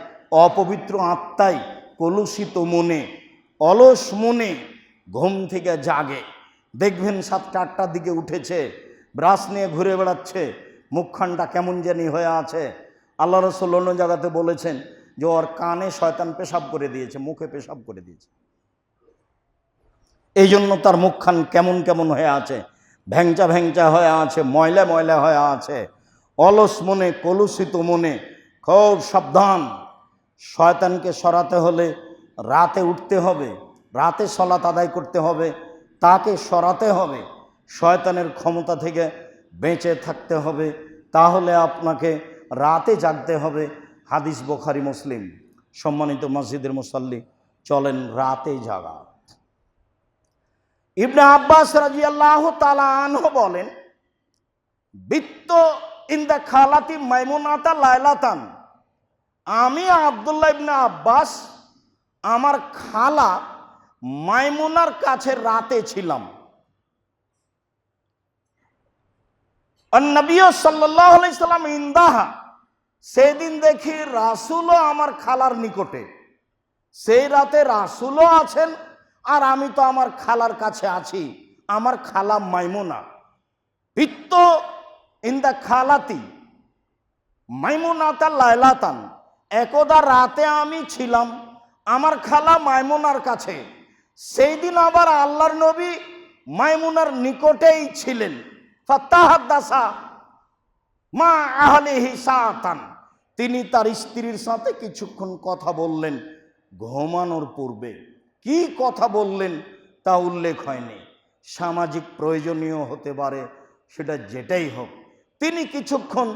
অপবিত্র আত্মায়, কলুষিত মনে, অলস মনে ঘুম থেকে জাগে। দেখবেন 7টা-8টার দিকে উঠেছে, ব্রাশ নিয়ে ঘুরে বেড়াচ্ছে, মুখখানটা কেমন জানি হয়ে আছে। আল্লাহ রাসূল অন্য জায়গাতে বলেছেন যে ওর কানে শয়তান পেশাব করে দিয়েছে, মুখে পেশাব করে দিয়েছে, এই জন্য তার মুখখান কেমন কেমন হয়ে আছে, ভ্যাংচা ভ্যাংচা হয়ে আছে, ময়লা ময়লা হয়ে আছে, অলস মনে, কলুষিত মনে। খুব সাবধান, শয়তানকে সরাতে হলে রাতে উঠতে হবে, রাতে সালাত আদায় করতে হবে, তাকে সরাতে হবে, শয়তানের ক্ষমতা থেকে বেঁচে থাকতে হবে, তাহলে আপনাকে রাতে জাগতে হবে। হাদিস বুখারী মুসলিম। সম্মানিত মসজিদের মুসল্লি, চলেন রাতে জাগা। ইবনে আব্বাস রাদিয়াল্লাহু তাআলা আনহু বলেন, বিত্ত ইনদা খালাতি মাইমুনাতা লাইলাতান, আমি আব্দুল্লাহ ইবনে আব্বাস আমার খালা মাইমুনার কাছে রাতে ছিলাম। নবী সাল্লাল্লাহু আলাইহি সাল্লাম ইনদাহা, সেদিন দেখি রাসূলও আমার খালার নিকটে। সেই রাতে রাসূলও আছেন, আর আমি তো আমার খালার কাছে আছি, আমার খালা মাইমুনা। বিত্ত ইনদা খালাতি মাইমুনাতা লাইলাতান, একদা রাতে আমি ছিলাম আমার খালা মাইমুনার কাছে। সেই দিন আবার আল্লাহর নবী মাইমুনার নিকটেই ছিলেন। ফাতাহাদ্দাসা মা আহলিহি সাআতান, তিনি তার স্ত্রীর সাথে কিছুক্ষণ কথা বললেন ঘুমানোর পূর্বে। কি কথা বললেন তা উল্লেখ হয়নি, সামাজিক প্রয়োজনীয় হতে পারে, সেটা যেটাই হোক। তিনি কিছুক্ষণ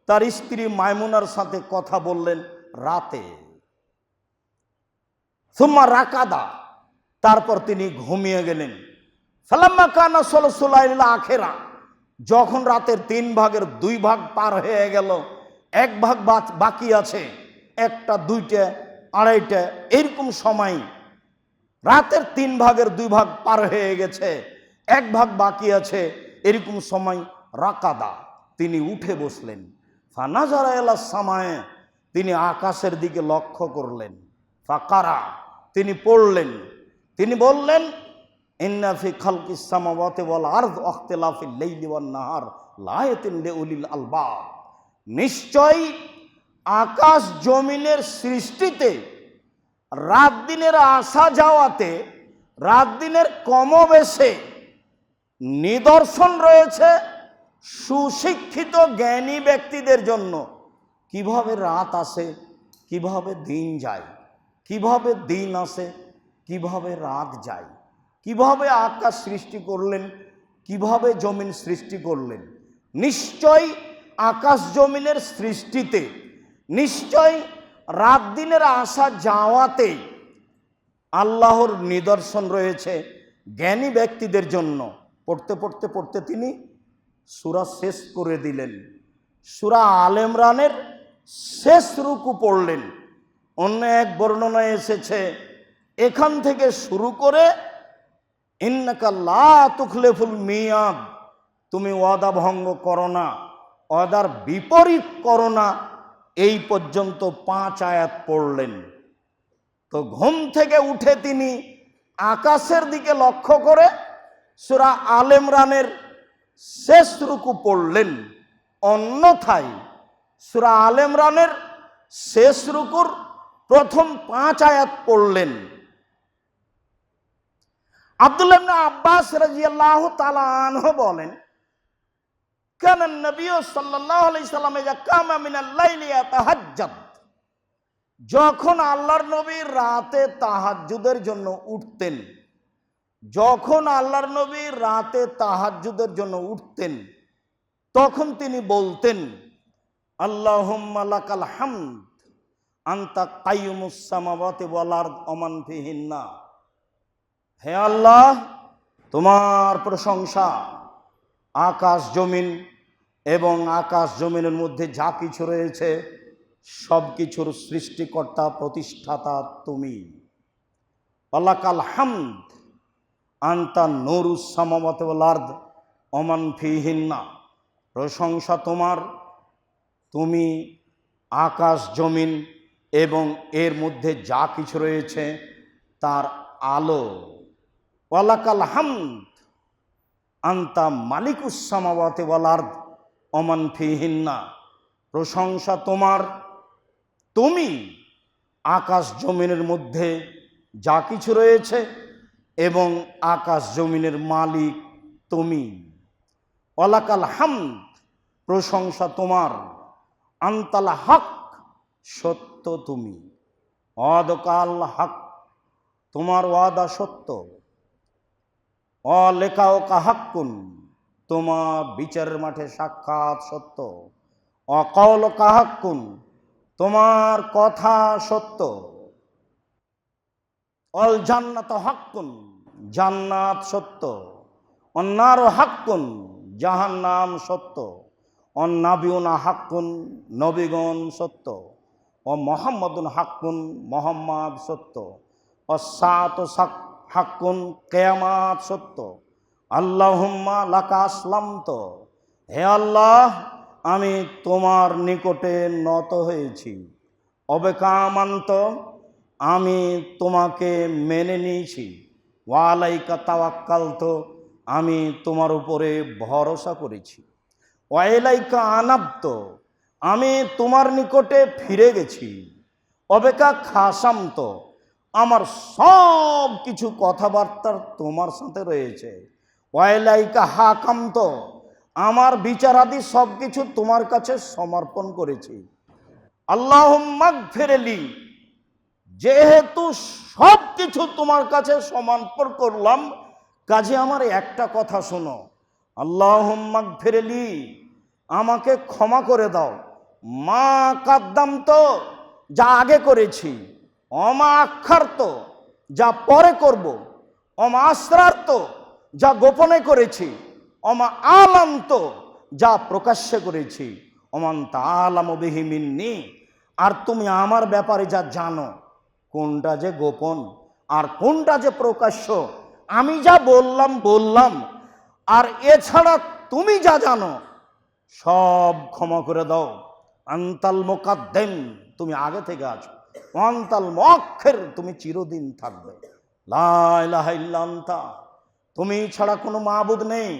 তার স্ত্রী মাইমুনার সাথে কথা বললেন রাতে। সুম্মা রাকাদা, তারপর তিনি ঘুমিয়ে গেলেন। ফালাম্মা কানা সুলসুলাইল আখিরা, যখন রাতের 3 ভাগের 2 ভাগ পার হয়ে গেল, 1 ভাগ বাকি আছে, 1টা 2টা 2:30 এরকম সময়, রাতের 3 ভাগের 2 ভাগ পার হয়ে গেছে, 1 ভাগ বাকি আছে, এরকম সময় রাকাদা, তিনি উঠে বসলেন। ফানাজারা ইলাস সামায়ে, তিনি আকাশের দিকে লক্ষ্য করলেন। ফাকারা, তিনি পড়লেন, তিনি বললেন, ইন্না ফি খালকিস সামাওয়াতি ওয়াল আরদ ওয়াখতিলাফিল লাইলি ওয়ান নাহার লায়াতিন লিউলিল আলবাব, নিশ্চয়ই আকাশ জমিনের সৃষ্টিতে, রাত দিনের আসা যাওয়াতে, রাত দিনের কমবেশে নিদর্শন রয়েছে সুশিক্ষিত জ্ঞানী ব্যক্তিদের জন্য। কিভাবে রাত আসে, কিভাবে দিন যায়, কিভাবে দিন আসে, কিভাবে রাত যায়, কিভাবে আকাশ সৃষ্টি করলেন, কিভাবে জমিন সৃষ্টি করলেন। নিশ্চয় আকাশ জমিনের সৃষ্টিতে, নিশ্চয় রাত দিনের আসা যাওয়াতে আল্লাহর নিদর্শন রয়েছে জ্ঞানী ব্যক্তিদের জন্য। পড়তে পড়তে পড়তে তিনি সূরা শেষ করে দিলেন। সূরা আলে ইমরানের শেষ রুকু পড়লেন। অন্য এক বর্ণনায় এসেছে, এখান থেকে শুরু করে ইন্নাকা লা তুখলিফুল মিয়াদ, তুমি ওয়াদা ভঙ্গ করো না, ওয়াদার বিপরীত করো না, এই পর্যন্ত 5 আয়াত পড়লেন। তো ঘুম থেকে উঠে তিনি আকাশের দিকে লক্ষ্য করে সূরা আলে ইমরানের শেষ রুকু পড়লেন। অন্যথায় সূরা আলে ইমরানের শেষ রুকুর প্রথম 5 আয়াত পড়লেন। আব্দুল্লাহ ইবনে আব্বাস রাদিয়াল্লাহু তাআলা আনহু বলেন, কানা নবী সাল্লাল্লাহু আলাইহি সাল্লাম ইযা কামা মিনাল লাইলি ইয়াতাহাজ্জাদ, যখন আল্লাহর নবী রাতে তাহাজ্জুদের জন্য উঠতেন, যখন আল্লাহর নবী রাতে তাহাজ্জুদের জন্য উঠতেন, তখন তিনি বলতেন, আল্লাহুম্মা লাকাল হামদ আনতা কাইয়ুমুস সামাওয়াতি ওয়াল আরদ ওয়া মান ফিহিন্না, হে আল্লাহ, তোমার প্রশংসা, আকাশ জমিন এবং আকাশ জমিনের মধ্যে যা কিছু রয়েছে সব কিছুর সৃষ্টিকর্তা প্রতিষ্ঠাতা তুমি। ওয়ালাকাল হামদ আনতা নূরুস সামাওয়াতি ওয়াল আরদ ওয়া মান ফিহিন্না, প্রশংসা তোমার, তুমি আকাশ জমিন এবং এর মধ্যে যা কিছু রয়েছে তার আলো। ওয়ালাকাল হামদ আনতা মালিকুস সামাওয়াতি ওয়াল আরদ ওয়া মান ফিহিন্না, প্রশংসা তোমার, তুমি আকাশ জমিনের মধ্যে যা কিছু রয়েছে এবং আকাশ জমিনের মালিক তুমি। ওয়ালাকাল হামদ, প্রশংসা তোমার, আনতাল হক, সত্য তুমি, ওয়াদাকাল হক, তোমার ওয়াদা সত্য। অলেকাও কাহাক্কুন, তোমার বিচারের মাঠে সাক্ষাৎ সত্য। অকৌল কাহাক্কুন, তোমার কথা সত্য। অল জান্নাত হাক্কুন, জান্নাত সত্য। অন্নার হাক্কুন, জাহান্নাম সত্য। অন্নাবিউনা হাক্কুন, নবীগণ সত্য। ও মোহাম্মদুন হাক্কুন, মোহাম্মদ সত্য। অসাত হাক্কুন, কিয়ামত সত্য। আল্লাহুম্মা লাকা আসলামত, হে আল্লাহ আমি তোমার নিকটে নত হয়েছি। অবেকামান্ত, আমি তোমাকে মেনে নিয়েছি। ওয়ালাইকা তাওয়াক্কালতু, আমি তোমার উপরে ভরসা করেছি। ওয়াইলাইকা আনাবত, আমি তোমার নিকটে ফিরে গেছি। অবেকা খাসামত, আমার সব কিছু কথাবার্তা তোমার সাথে রয়েছে। ওয়াইলাইকা হাকামত, আমার বিচারাদি সব কিছু তোমার কাছে সমর্পণ করেছি। আল্লাহুম্মা গফিরলি, যেহেতু সব কিছু তোমার কাছে সমর্পণ করলাম, কাজে আমার একটা কথা শোনো। আল্লাহুম্মা গফিরলি, আমাকে ক্ষমা করে দাও। মা কাদ্দামত, যা আগে করেছি। অমা আক্ষার্ত, যা পরে করব। অমা আসরার্ত, যা গোপনে করেছি। অমা আলান্ত, যা প্রকাশ্যে করেছি। অমান তাআলামু বিহি মিন্নি, আর তুমি আমার ব্যাপারে যা জানো, কোনটা যে গোপন আর কোনটা যে প্রকাশ্য, আমি যা বললাম, আর এছাড়া তুমি যা জানো সব ক্ষমা করে দাও। আনতাল মুকাদ্দিম, তুমি আগে থেকে আছো। আনতাল মুআক্খির, তুমি চিরদিন থাকবে। লা ইলাহা ইল্লা আনতা, তুমি ছাড়া কোনো মাবুদ নেই।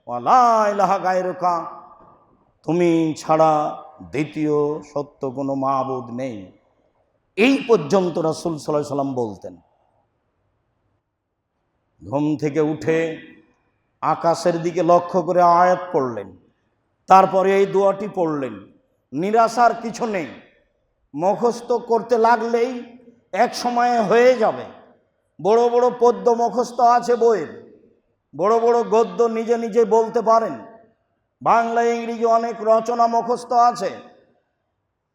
ওয়া লা ইলাহা গায়রুকা, তুমি ছাড়া দ্বিতীয় সত্য কোনো মাবুদ নেই। এই পর্যন্ত রাসূল সাল্লাল্লাহু আলাইহি সাল্লাম বলতেন। ঘুম থেকে উঠে আকাশের দিকে লক্ষ্য করে আয়াত পড়লেন, তারপরে এই দোয়াটি পড়লেন। নিরাশার কিছু নেই, মুখস্থ করতে লাগলেই এক সময়ে হয়ে যাবে। বড় বড় পদ্য মুখস্থ আছে বইয়ের, বড় বড় গদ্য নিজে নিজে বলতে পারেন। বাংলা ইংরেজি অনেক রচনা মুখস্থ আছে।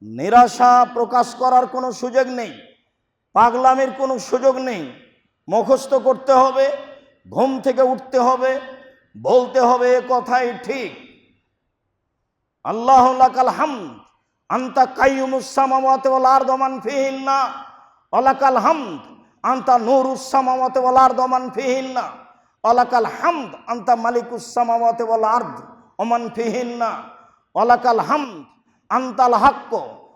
নিরাশা প্রকাশ করার কোনো সুযোগ নেই, পাগলামির কোনো সুযোগ নেই। মুখস্থ করতে হবে, ঘুম থেকে উঠতে হবে, বলতে হবে এ কথাই ঠিক। আল্লাহু লাকাল হামদ, আনতা কাইয়ুমুস সামাওয়াতি ওয়াল আরদি ওয়া মান ফিহিন্না, ওয়া লাকাল হামদ আনতা নূরুস সামাওয়াতি ওয়াল আরদি ওয়া মান ফিহিন্না, ওয়া লাকাল হামদ আনতা মালিকুস সামাওয়াতি ওয়াল আরদি ওয়া মান ফিহিন্না, ওয়া লাকাল হামদ আনতাল হাক্ক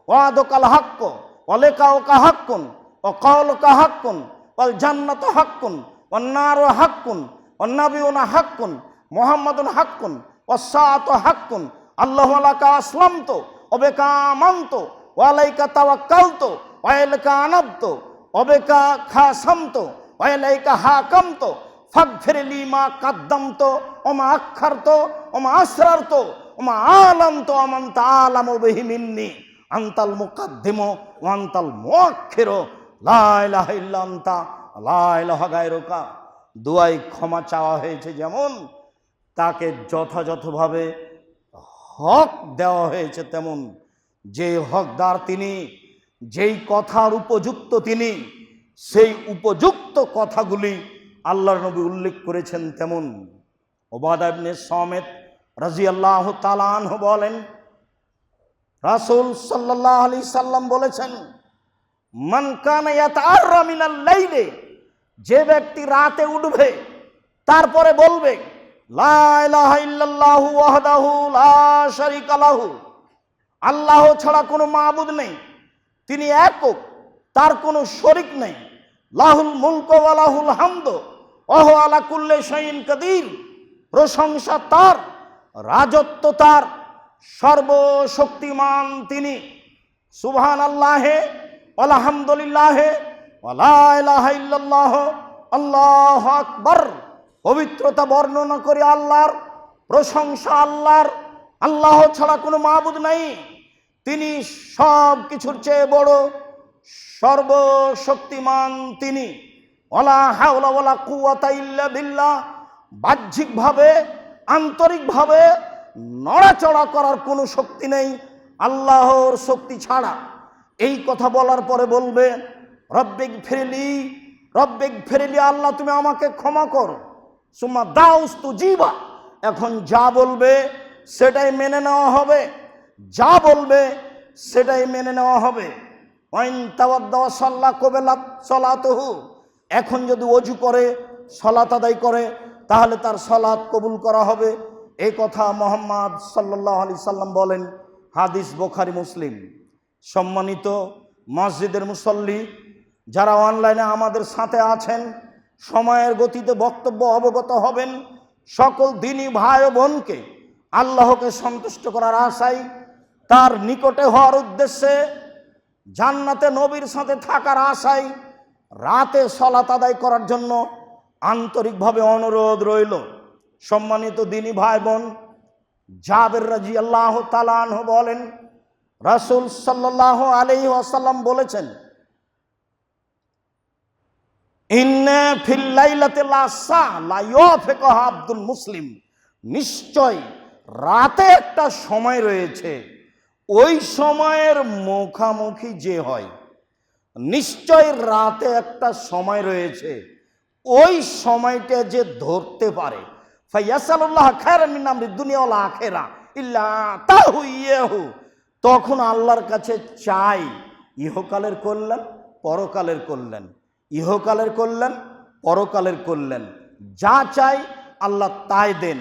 ওয়াদুকাল হাক্ক ওয়া লিকাউকা হাক্কুন ওয়া কাওলুকা হাক্কুন ওয়াল জান্নাতু হাক্কুন ওয়ান নারু হাক্কুন ওয়ান নাবিয়ুনা হাক্কুন মুহাম্মাদুন হাক্কুন ওয়াস সাআতু হাক্কুন। আল্লাহু লাকা আসলামতু ওয়া বিকা আমানতু ওয়া আলাইকা তাওয়াক্কালতু ওয়া ইলাইকা আনাবতু ওয়া বিকা খাসামতু ওয়া ইলাইকা হাকামতু ফাগফিরলি মা কাদ্দামতু ওয়া মা আখখারতু ওয়া মা আসরারতু ওয়া মা আলামতু ওয়া মান তাআলামু বিহি মিন্নি আনতাল মুকাদ্দিমু ওয়া আনতাল মুআক্খিরু লা ইলাহা ইল্লা আনতা লা ইলাহা গায়রুকা। দুয়ায় ক্ষমা চাওয়া হয়েছে যেমন, তাকে যথাযথভাবে হক দেওয়া হয়েছে তেমন। যে হকদার তিনি, যেই কথার উপযুক্ত তিনি, সেই উপযুক্ত কথাগুলি আল্লাহর নবী উল্লেখ করেছেন তেমন। উবাদা ইবনে সামিত রাদিয়াল্লাহু তাআলা আনহু বলেন, রাসূল সাল্লাল্লাহু আলাইহি সাল্লাম বলেছেন, মান কানা ইয়াতাআররা মিনাল লাইলি, যে ব্যক্তি রাতে উঠবে তারপরে বলবে লা ইলাহা ইল্লাল্লাহু ওয়াহদাহু লা শারীকা লাহু, আল্লাহ ছাড়া কোনো মাবুদ নেই, তিনি একক, তার কোনো শরীক নেই। লাহুল মুলকু ওয়া লাহুল হামদু ওয়া হুয়া আলা কুল্লি শাইইন কাদির, প্রশংসা তার, রাজত্ব তার, সর্বশক্তিমান তিনি। সুবহানাল্লাহি আলহামদুলিল্লাহি ওয়া লা ইলাহা ইল্লাল্লাহ আল্লাহু আকবার। পবিত্রতা বর্ণনা করে আল্লাহর, প্রশংসা আল্লাহর, আল্লাহ ছাড়া কোনো মাবুদ নাই, তিনি সব কিছুর চেয়ে বড়, সর্বশক্তিমান তিনি। ওয়ালা হাওলা ওয়ালা কুওয়াতা ইল্লা বিল্লাহ, বাহ্যিকভাবে আন্তরিকভাবে নড়াচড়া করার কোনো শক্তি নেই আল্লাহর শক্তি ছাড়া। এই কথা বলার পরে বলবে রব্বিক ফিরলি, আল্লাহ তুমি আমাকে ক্ষমা করো। সুম্মা দাউস্তু জীবা, এখন যা বলবে সেটাই মেনে নেওয়া হবে, যা বলবে সেটাই মেনে নেওয়া হবে। ওয়াইন তাওয়াদ্দা সাল্লা কবেলাত সলাতুহু, এখন যদি অজু করে সলাত আদায় করে তাহলে তার সলাত কবুল করা হবে। এই কথা মুহাম্মদ সাল্লাল্লাহু আলাইহি সাল্লাম বলেন, হাদিস বুখারী মুসলিম। সম্মানিত মসজিদের মুসল্লি যারা অনলাইনে আমাদের সাথে আছেন, সময়ের গতিতে বক্তব্য অবগত হবেন। সকল দিনী ভাই ও বোনকে আল্লাহকে সন্তুষ্ট করার আশায়, তার নিকটে হওয়ার উদ্দেশ্যে, জান্নাতে নবীর সাথে থাকার আশায় রাতে সালাত আদায় করার জন্য আন্তরিকভাবে অনুরোধ রইল। সম্মানিত দিনী ভাই বোন, জাবের রাদিয়াল্লাহু তাআলা আনহু বলেন, রাসূল সাল্লাল্লাহু আলাইহি ওয়াসাল্লাম বলেছেন, ইন্না ফিল লাইলাতি লাসা লা ইউফিকুহা আব্দুল মুসলিম, নিশ্চয় রাতে একটা সময় রয়েছে, ওই সময়ের মুখামুখি যে হয়। নিশ্চয় রাতে একটা সময় রয়েছে, ওই সময়টা যে ধরতে পারে, ফায়াসালুল্লাহ খায়রান মিন আমরিদ দুনিয়া ওয়াল আখিরা ইল্লা তাহু ইয়াহু, তখন আল্লাহর কাছে চাই ইহকালের কল্যাণ, পরকালের কল্যাণ, ইহকালের কল্যাণ, পরকালের কল্যাণ। যা চাই আল্লাহ তাই দেন,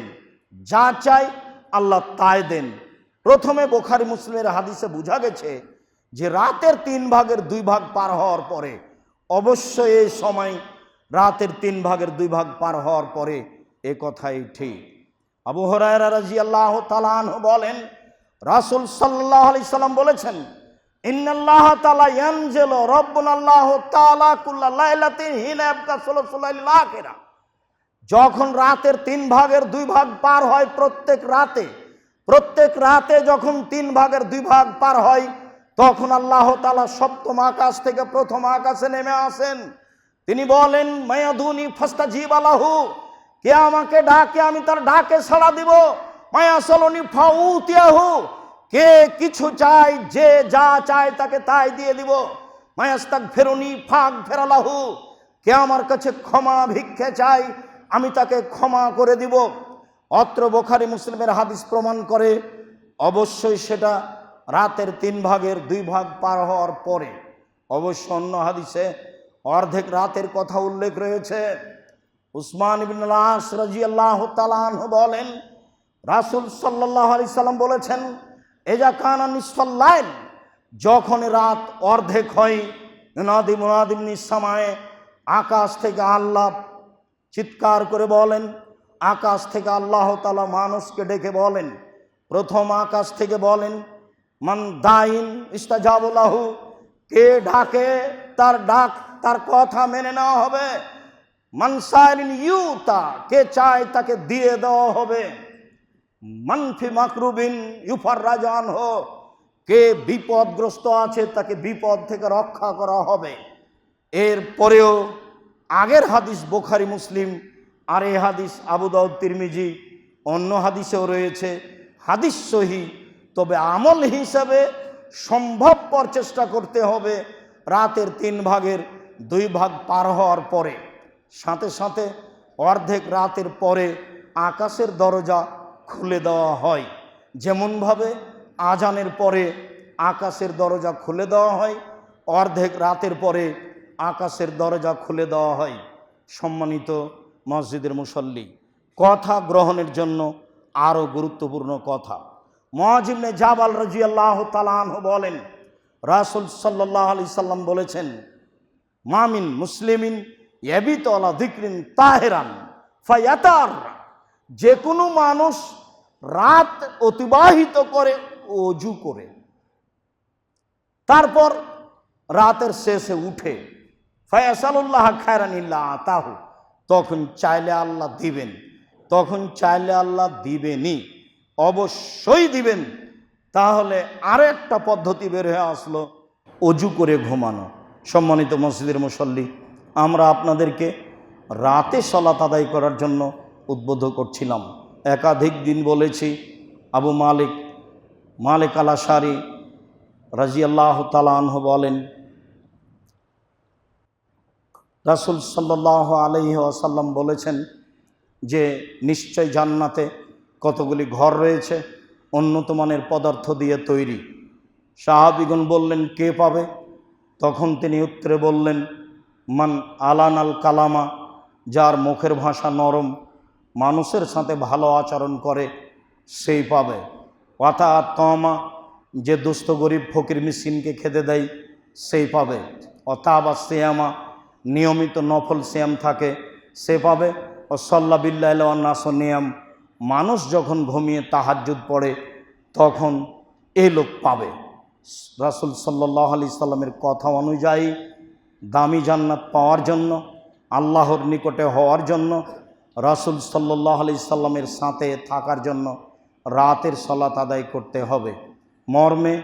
যা চাই আল্লাহ তাই দেন। প্রথমে বুখারী মুসলিমের হাদিসে বোঝা গেছে যে রাতের 3 ভাগের 2 ভাগ পার হওয়ার পরে, অবশ্যই এই সময় রাতের 3 ভাগের 2 ভাগ পার হওয়ার পরে, এ কথাই ঠিক। আবু হুরায়রা রাদিয়াল্লাহু তাআলা আনহু বলেন, রাসূল সাল্লাল্লাহু আলাইহি সাল্লাম বলেছেন, ইন্নাল্লাহ তাআলা ইয়ানজিলু রাব্বুনাল্লাহু তাআলা কুল্লা লাইলাতিন হিনা ইয়াবকা সুলুসুল লাইলিল আখিরা, যখন রাতের 3 ভাগের 2 ভাগ পার হয়, প্রত্যেক রাতে যখন 3 ভাগের 2 ভাগ পার হয়, তখন আল্লাহ তাআলা সপ্তম আকাশ থেকে প্রথম আকাশে নেমে আসেন। তিনি বলেন, মায়াদুনি ফাস্তাজিব লাহু, কে আমাকে ডাকে আমি তার ডাকে সাড়া দিব। মায়াসালুনি ফাউতিয়াহু, কে কিছু চায়, যে যা চায় তাকে তাই দিয়ে দিব। মায়াস্তাগফিরুনি ফাগফির লাহু, কে আমার কাছে ক্ষমা ভিক্ষে চায় আমি তাকে ক্ষমা করে দিব। অত্র বুখারী মুসলিমের হাদিস প্রমাণ করে অবশ্যই সেটা রাতের 3 ভাগের 2 ভাগ পার হওয়ার পরে। অবশ্য অন্য হাদিসে অর্ধেক রাতের কথা উল্লেখ রয়েছে। উসমান ইবনে আস রাদিয়াল্লাহু তাআলা আনহু বলেন, রাসূল সাল্লাল্লাহু আলাইহি সাল্লাম বলেছেন, এজা কানা নিসফাল লাইল, যখন রাত অর্ধেক হয়, মুনাদি মুনাদিন নিসামায়ে, আকাশ থেকে আল্লাহ চিৎকার করে বলেন, আকাশ থেকে আল্লাহ তাআলা মানুষকে ডেকে বলেন, প্রথম আকাশ থেকে বলেন, মান দাইন ইস্তাজাবু লাহু, কে ডাকে তার ডাক, তার কথা মেনে নেওয়া হবে। মান সাইলিন ইউতা, কে চায় তাকে দিয়ে দেওয়া হবে। মানফি মাকরুবিন ইউফাররাজু আনহু, কে বিপদগ্রস্ত আছে তাকে বিপদ থেকে রক্ষা করা হবে। এরপরেও আগের হাদিস বুখারী মুসলিম, আর এই হাদিস আবু দাউদ তিরমিজি, অন্য হাদিসেও রয়েছে, হাদিস সহিহ। তবে আমল হিসাবে সম্ভবপর চেষ্টা করতে হবে রাতের 3 ভাগের 2 ভাগ পার হওয়ার পরে। সাথে সাথে অর্ধেক রাতের পরে আকাশের দরজা খুলে দেওয়া হয়, যেমনভাবে আজানের পরে আকাশের দরজা খুলে দেওয়া হয়, অর্ধেক রাতের পরে আকাশের দরজা খুলে দেওয়া হয়। সম্মানিত মসজিদের মুসল্লি, কথা গ্রহণের জন্য আরও গুরুত্বপূর্ণ কথা। মুআয ইবনে জাবাল রাদিয়াল্লাহু তাআলা আনহু বলেন, রাসূল সাল্লাল্লাহু আলাইহি সাল্লাম বলেছেন, মামিন মুসলিমিন ইয়াবিতু আলা যিকরিন তাহিরান ফায়াতার, যে কোনো মানুষ রাত অতিবাহিত করে ওযু করে, তারপর রাতের শেষে উঠে, ফায়াসালুল্লাহ খায়রান ইল্লা আতাহু, তখন চাইলে আল্লাহ দিবেন, তখন চাইলে আল্লাহ দিবেনই, অবশ্যই দিবেন। তাহলে আরো একটা পদ্ধতি বের হয়ে আসলো, অজু করে ঘুমানো। সম্মানিত মসজিদের মুসল্লি, আমরা আপনাদেরকে রাতে সালাত আদায় করার জন্য উদ্বোধ করছিলাম। একাধিক দিন বলেছি, আবু মালিক আল আশারি রাজিয়াল্লাহু তাআলা আনহু বলেন, রাসূল সাল্লাল্লাহু আলাইহি ওয়াসাল্লাম বলেছেন যে নিশ্চয় জান্নাতে কতগুলি ঘর রয়েছে উন্নত মানের পদার্থ দিয়ে তৈরি। সাহাবীগণ বললেন, কে পাবে? তখন তিনি উত্তরে বললেন, মান আলান আল কালামা, যার মুখের ভাষা নরম, মানুষের সাথে ভালো আচরণ করে, সেই পাবে। ওয়াতা তমা, যে দুস্থ গরিব ফকির মিসকিনকে খেতে দেয়, সেই পাবে। অতাবা সিয়ামা, নিয়মিত নফল সিয়াম থাকে, সে পাবে। ও সাল্লা বিল্লাহি ওয়ান নাস নিয়াম, মানুষ যখন ঘুমিয়ে তাহাজ্জুদ পড়ে তখন এই লোক পাবে। রাসূল সাল্লাল্লাহু আলাইহি সাল্লামের কথা অনুযায়ী দামি জান্নাত পাওয়ার জন্য, আল্লাহর নিকটে হওয়ার জন্য, রাসূল সাল্লাল্লাহু আলাইহি সাল্লামের সাথে থাকার জন্য রাতের সালাত আদায় করতে হবে। মর্মে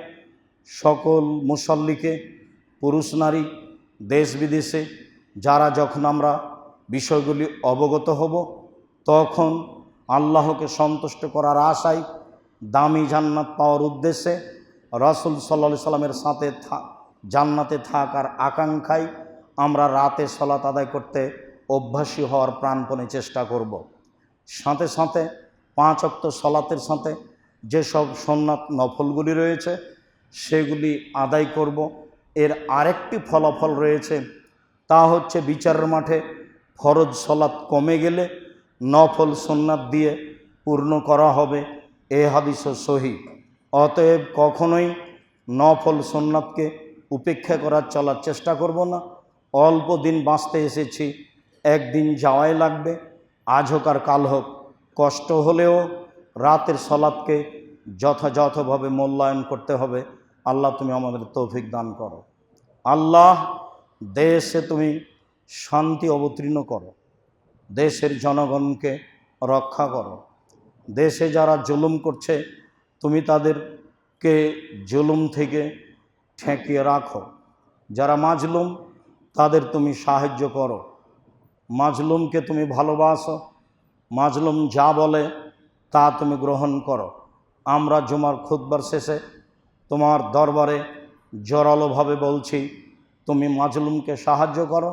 সকল মুসল্লিকে, পুরুষ নারী, দেশ বিদেশে যারা যখন আমরা বিষয়গুলি অবগত হব, তখন আল্লাহকে সন্তুষ্ট করার আশায়, দামি জান্নাত পাওয়ার উদ্দেশ্যে, রাসূল সাল্লাল্লাহু আলাইহি সাল্লামের সাথে জান্নাতে থাকার আকাঙ্ক্ষায় আমরা রাতে সালাত আদায় করতে অভ্যাসী হওয়ার প্রাণপণে চেষ্টা করব। সাথে সাথে 5 ওয়াক্ত সালাতের সাথে যেসব সুন্নাত নফলগুলি রয়েছে সেগুলি আদায় করব। এর আরেকটি ফলাফল রয়েছে, তা হচ্ছে বিচারের মাঠে ফরজ সালাত কমে গেলে নফল সুন্নাত দিয়ে পূর্ণ করা হবে। এ হাদিসও সহিহ। অতএব কখনোই নফল সুন্নাতকে উপেক্ষা করার চলার চেষ্টা করব না। অল্প দিন বাঁচতে এসেছি, একদিন যাওয়াই লাগবে, আজ হোক আর কাল হোক, কষ্ট হলেও রাতের সালাতকে যথাযথভাবে মূল্যায়ন করতে হবে। আল্লাহ তুমি আমাদের তৌফিক দান করো। আল্লাহ, দেশে তুমি শান্তি অবতীর্ণ করো, দেশের জনগণকে রক্ষা করো। দেশে যারা জুলুম করছে তুমি তাদেরকে জুলুম থেকে ঠেকিয়ে রাখো। যারা মাজলুম তাদের তুমি সাহায্য করো। মাজলুমকে তুমি ভালোবাসো, মাজলুম যা বলে তা তুমি গ্রহণ করো। আমরা জুমার খুতবার শেষে তোমার দরবারে জোরালোভাবে বলছি, তুমি মাজলুমকে সাহায্য করো,